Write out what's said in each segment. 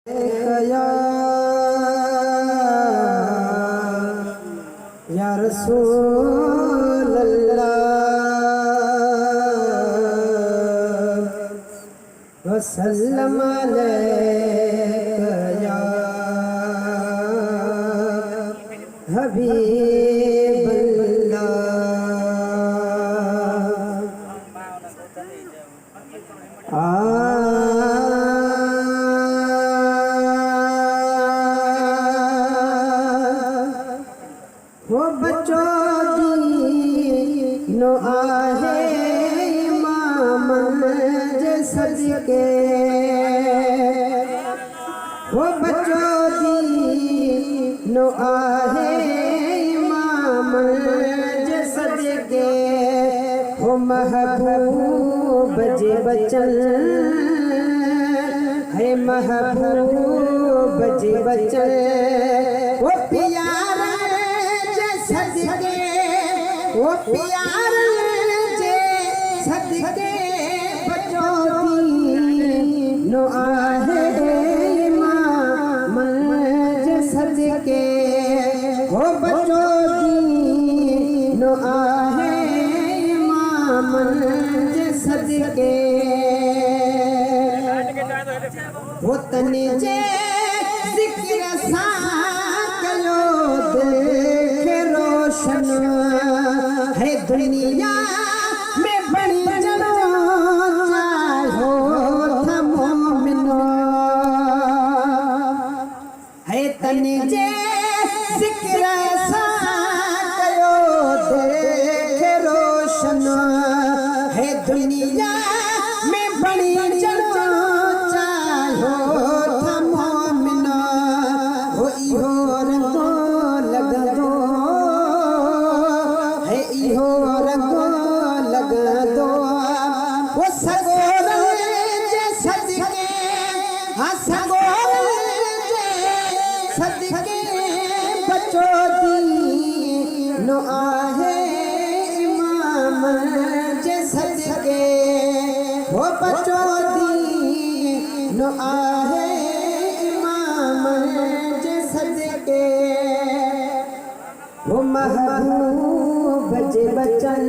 या या रसूल अल्लाह वसल्लम अलैका या हबीब अल्लाह। वो बच्चों नो आहे इमाम जे सदके, वो बच्चों नो आहे इमाम जे सदके, वो महबूब जे बचन है महबूब जे बचन, वो प्यारा सदके, वो प्यार जे सदके बच्चों नो आहे इमाम जे सदके, वो बच्चों नो आहे इमाम जे सदके, वो तने जे जिक्र सा कयो है दुनिया में बड़ी जनो चाहो था मोमिनो, है तने जे जिक्र सा कयो देखे रोशन, है दुनिया में बड़ी जनो चाहो था मोमिनो, हो इहो रंगो लगदो इहो रंगो लगदो, वो सगोर जे सदके, हाँ सगोर जे सदके बच्चों नो आहे इमाम जे सदके, वो बच्चों नो आहे इमाम जे सदके, वो महबूब जे बचन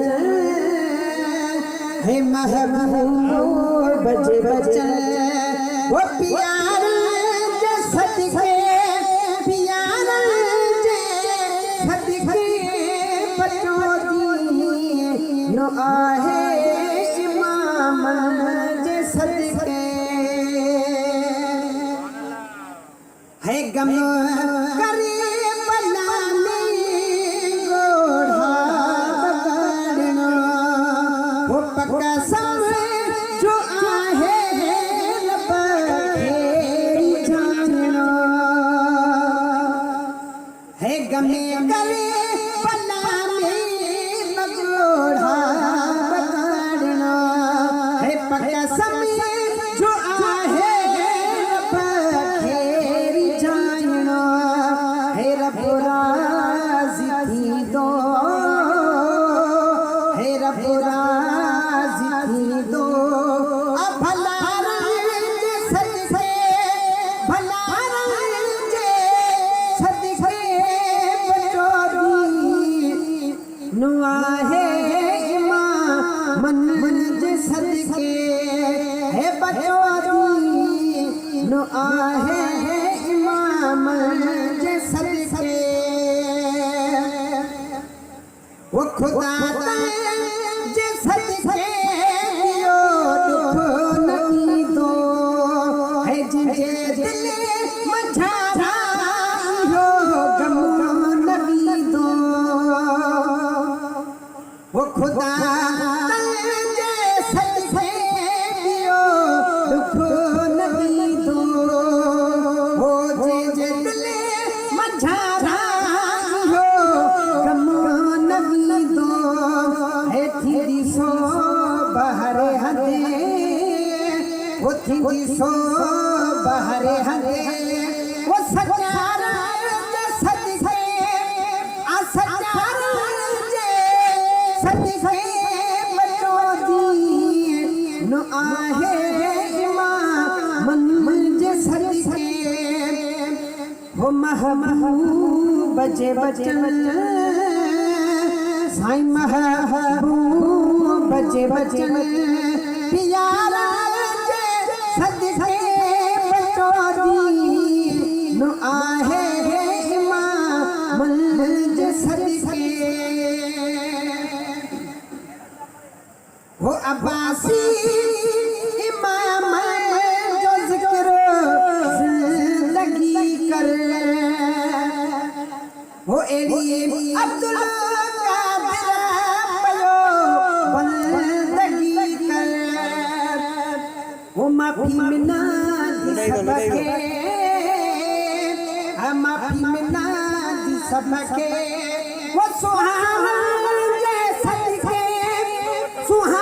है महबूब जे बचन, वो प्यार जे सदके, प्यार जे सदके बच्चों नो आहे इमाम जे सदके, है गम करे कसम जो आहे लब फेरी जानना, है गमे करे पन्ना में मगोड़ा पकड़ना, है कसम जो आहे लब फेरी जानना, है रब राज़ी थी दो, है रब दो भला जे सदके, भला जे सदके बच्चों नो आहे इमाम जे सदके, है बच्चों नो आहे इमाम जे सदके, वो खुदा जे सदके जे दिल मझारा हो गम नबी दो, वो खुदा जे सदके दुख नबी दो, वो जे दिल मझारा हो गम नबी दो, है थी सो बहरे हदे, वो थी सो बहरे हदे, वो सचार जे सदके, आ सचार जे सदके बच्चों नो आहे इमाम जे सदके, महबूब बजे बचन साईं महबूब बजे बचन प्यारा जे सदके बचोरी नु आहे इमाम जे सदके वो अब्बासी इमाम जो जिक्र जिंदगी कर वो एली अब्दुल कादिर पयो बंदगी कर वो माफी मिना दी सबके माफी मिना दी सबके वो सुहाना जे सदके सुहाना